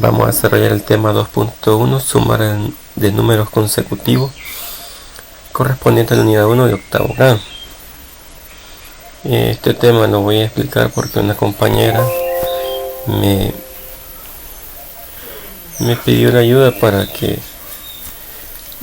Vamos a desarrollar el tema 2.1, sumar de números consecutivos, correspondiente a la unidad 1 de octavo grado. Este tema lo voy a explicar porque una compañera me pidió la ayuda para que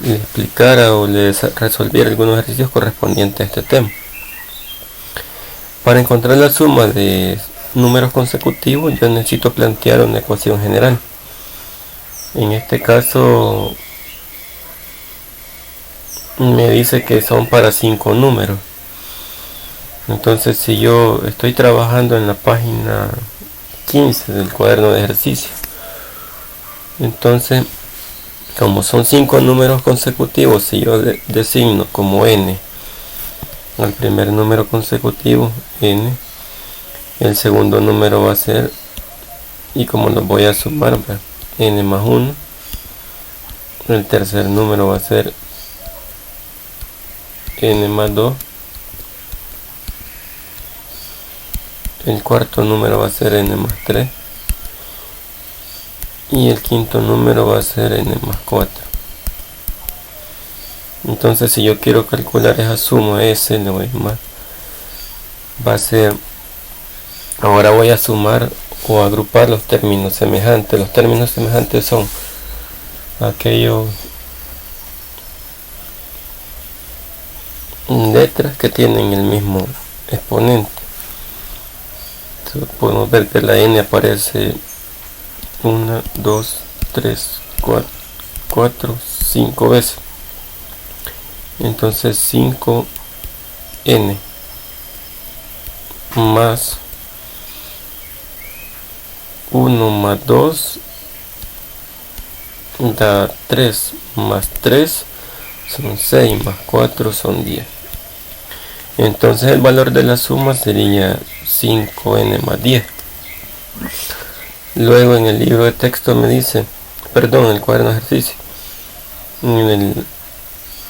le explicara o le resolviera algunos ejercicios correspondientes a este tema. Para encontrar la suma de números consecutivos yo necesito plantear una ecuación general. En este caso me dice que son para 5 números. Entonces, si yo estoy trabajando en la página 15 del cuaderno de ejercicio, entonces como son 5 números consecutivos, si yo designo como n al primer número consecutivo, n, el segundo número va a ser, y como los voy a sumar, n más 1, el tercer número va a ser n más 2, el cuarto número va a ser n más 3 y el quinto número va a ser n más 4. Entonces, si yo quiero calcular esa suma s, le voy a sumar, va a ser, ahora voy a sumar o agrupar los términos semejantes. Los términos semejantes son aquellos letras que tienen el mismo exponente. Entonces, podemos ver que la n aparece 1, 2, 3, 4, 5 veces. Entonces 5n más 1 más 2 da 3, más 3 son 6, más 4 son 10. Entonces el valor de la suma sería 5n más 10. Luego en el libro de texto me dice, perdón, en el cuaderno de ejercicio,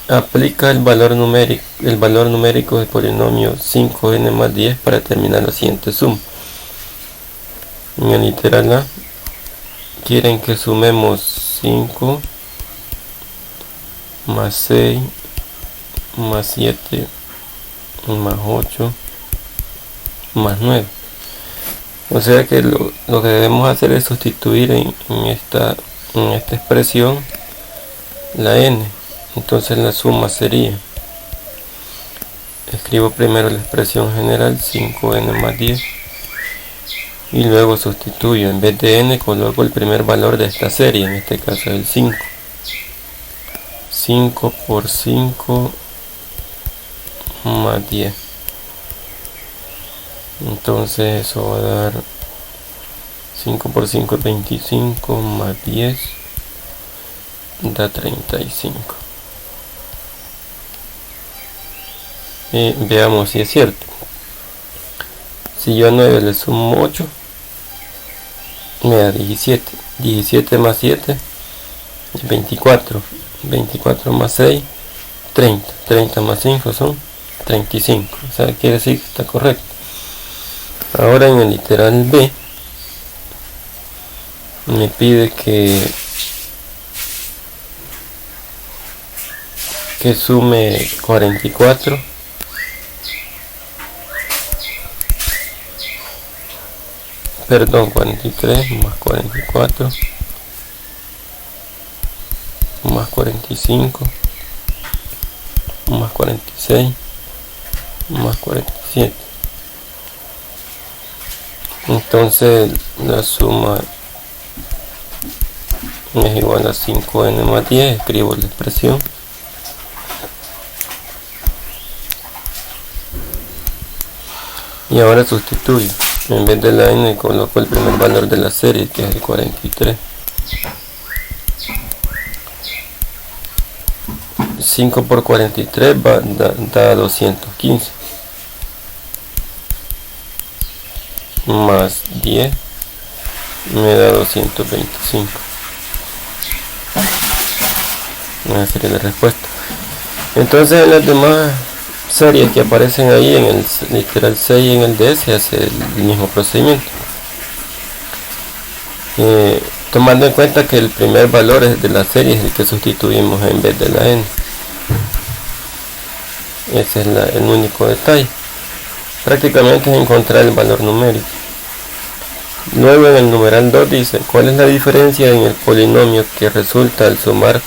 aplica el valor numérico del polinomio 5n más 10 para determinar la siguiente suma. En el literal A quieren que sumemos 5 más 6 más 7 más 8 más 9. O sea que lo que debemos hacer es sustituir en esta expresión la n. Entonces la suma sería, escribo primero la expresión general 5n más 10 y luego sustituyo, en vez de n coloco el primer valor de esta serie, en este caso es el 5. 5 por 5 más 10. Entonces eso va a dar 5 por 5 es 25 más 10 da 35. Veamos si es cierto. Si yo a 9 le sumo 8, me da 17. 17 más 7 es 24. 24 más 6, 30. 30 más 5 son 35. O sea, quiere decir que está correcto. Ahora en el literal B me pide que sume 44 43 más 44 más 45 más 46 más 47. Entonces la suma es igual a 5n más 10. Escribo la expresión y ahora sustituyo, en vez de la n coloco el primer valor de la serie, que es el 43. 5 por 43 da 215 más 10 me da 225. Esa sería la respuesta. Entonces en las demás series que aparecen ahí, en el literal 6 y en el D, se hace el mismo procedimiento. tomando en cuenta que el primer valor de la serie es el que sustituimos en vez de la n. Ese es el único detalle. Prácticamente es encontrar el valor numérico. Luego en el numeral 2 dice, ¿cuál es la diferencia en el polinomio que resulta al sumar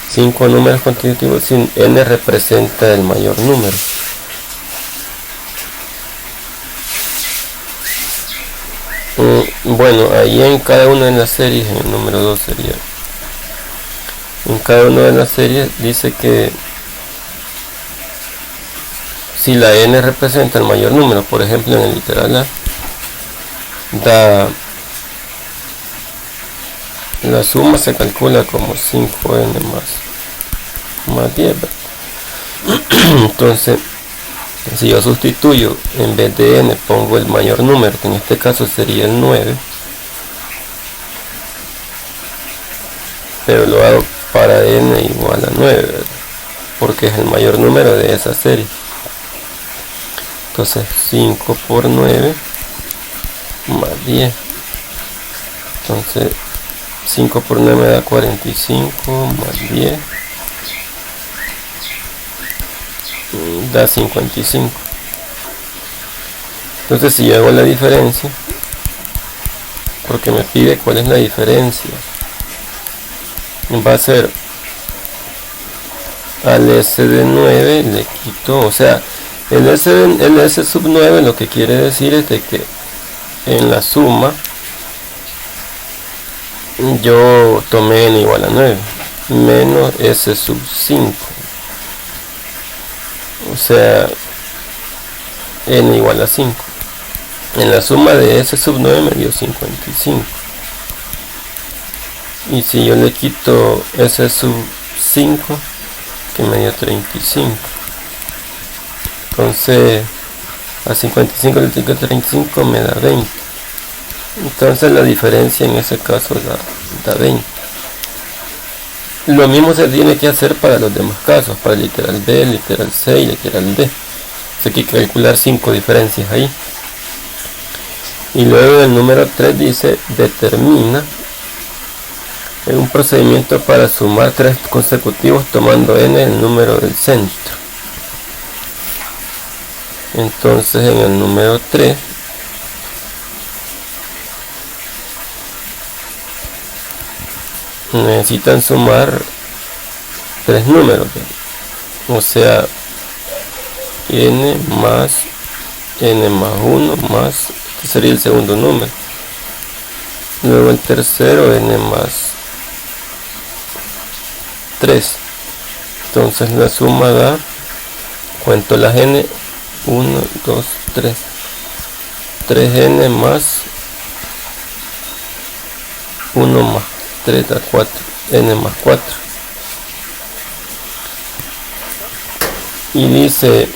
5 números consecutivos si n representa el mayor número? Bueno, ahí en cada una de las series, en el número 2 sería, en cada una de las series dice que si la n representa el mayor número, por ejemplo en el literal A, da la suma se calcula como 5n más 10. Entonces, si yo sustituyo, en vez de n pongo el mayor número, que en este caso sería el 9, pero lo hago para n igual a 9, ¿verdad? Porque es el mayor número de esa serie. Entonces 5 por 9 más 10. Entonces 5 por 9 me da 45 más 10 da 55. Entonces si yo hago la diferencia, porque me pide cuál es la diferencia, va a ser al s de 9 le quito, o sea, el s sub 9 lo que quiere decir es de que en la suma yo tomé n igual a 9 menos s sub 5, o sea, n igual a 5. En la suma de s sub 9 me dio 55. Y si yo le quito s sub 5, que me dio 35. Entonces, a 55 le quito 35 me da 20. Entonces la diferencia en ese caso da 20. Lo mismo se tiene que hacer para los demás casos, para el literal B, literal C y literal D. Hay que calcular 5 diferencias ahí. Y luego el número 3 dice, determina un procedimiento para sumar 3 consecutivos tomando n el número del centro. Entonces en el número 3 necesitan sumar 3 números, o sea, n más 1 más, este sería el segundo número, luego el tercero n más 3. Entonces la suma da, cuento las n, 1, 2, 3, 3n más 1 más 3 da 4, n más 4. Y dice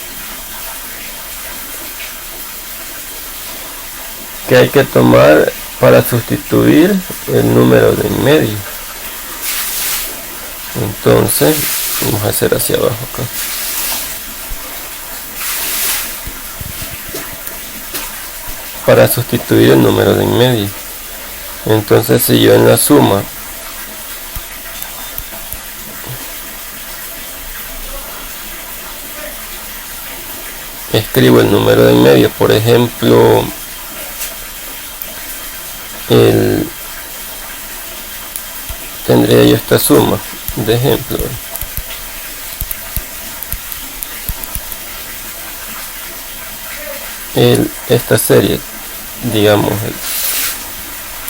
que hay que tomar para sustituir el número de en medio. Entonces vamos a hacer hacia abajo acá. Para sustituir el número de en medio. Entonces si yo en la suma escribo el número de en medio, por ejemplo tendría yo esta suma de ejemplo, esta serie, digamos el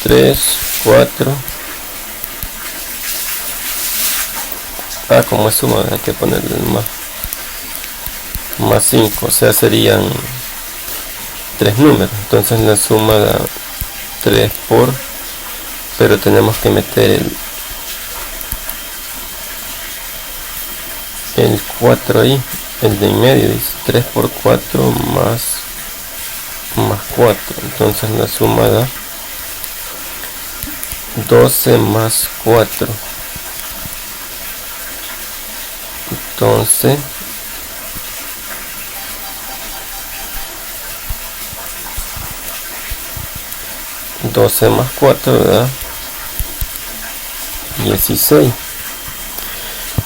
3, 4, como es suma hay que ponerle el más 5, o sea serían 3 números, entonces la suma da 3 por, pero tenemos que meter el 4 ahí, el de en medio, dice 3 por 4 más 4, entonces la suma da 12 más 4, entonces más 4 da 16.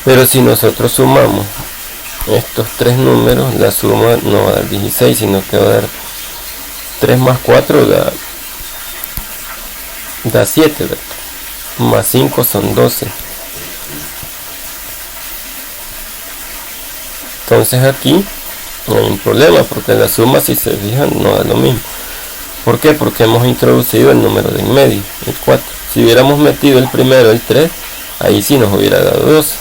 Pero si nosotros sumamos estos tres números, la suma no va a dar 16, sino que va a dar 3 más 4 da 7, ¿verdad? Más 5 son 12. Entonces aquí no hay un problema, porque la suma, si se fijan, no da lo mismo. ¿Por qué? Porque hemos introducido el número de en medio, el 4. Si hubiéramos metido el primero, el 3, ahí sí nos hubiera dado 12.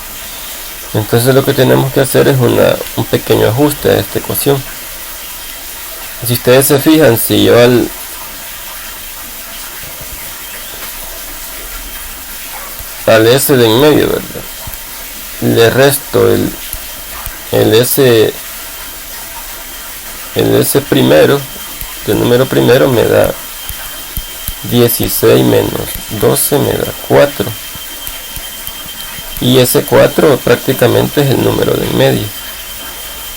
Entonces lo que tenemos que hacer es un pequeño ajuste a esta ecuación. Si ustedes se fijan, si yo al S de en medio, ¿verdad?, le resto el S primero, el número primero, me da 16 menos 12 me da 4. Y ese 4 prácticamente es el número de en medio.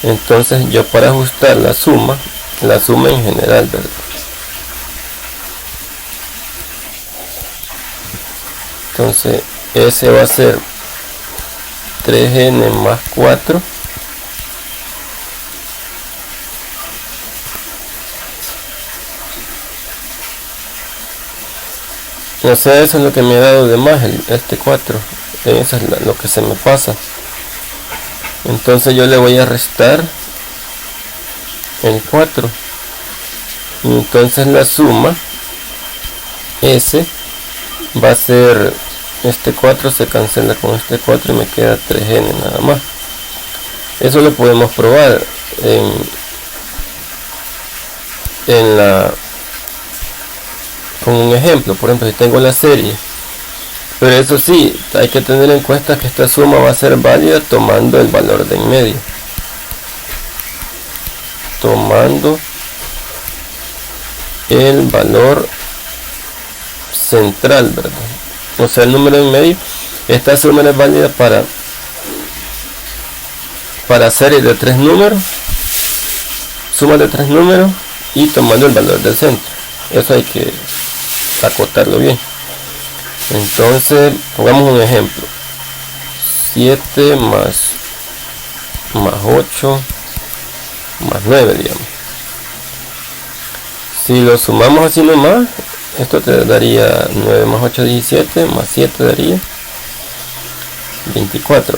Entonces yo, para ajustar la suma en general, ¿verdad?, entonces ese va a ser 3n más 4 o sea, eso es lo que me ha dado de más este 4. Eso es lo que se me pasa. Entonces yo le voy a restar el 4, y entonces la suma S va a ser, este 4 se cancela con este 4 y me queda 3n nada más. Eso lo podemos probar con un ejemplo. Por ejemplo, si tengo la serie, pero eso sí, hay que tener en cuenta que esta suma va a ser válida tomando el valor de en medio, tomando el valor central, ¿verdad? O sea, el número en medio. Esta suma es válida para series de 3 números, suma de 3 números, y tomando el valor del centro. Eso hay que acotarlo bien. Entonces pongamos un ejemplo: 7 más 8 más 9, digamos. Si lo sumamos así nomás, esto te daría 9 más 8, 17, más 7 daría 24.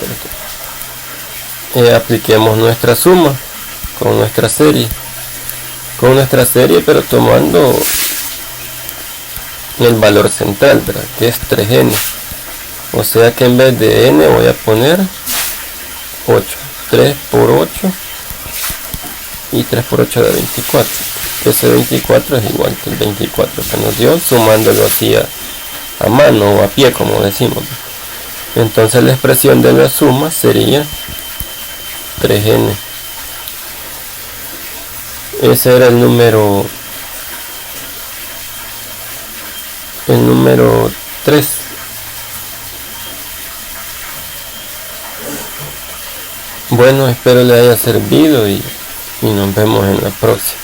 Apliquemos nuestra suma con nuestra serie, pero tomando el valor central, ¿verdad?, que es 3n. O sea que en vez de n voy a poner 8. 3 por 8 y 3 por 8 da 24. Ese 24 es igual que el 24 que nos dio, sumándolo así a mano o a pie, como decimos. Entonces la expresión de la suma sería 3n. Ese era el número 3. Bueno, espero le haya servido y nos vemos en la próxima.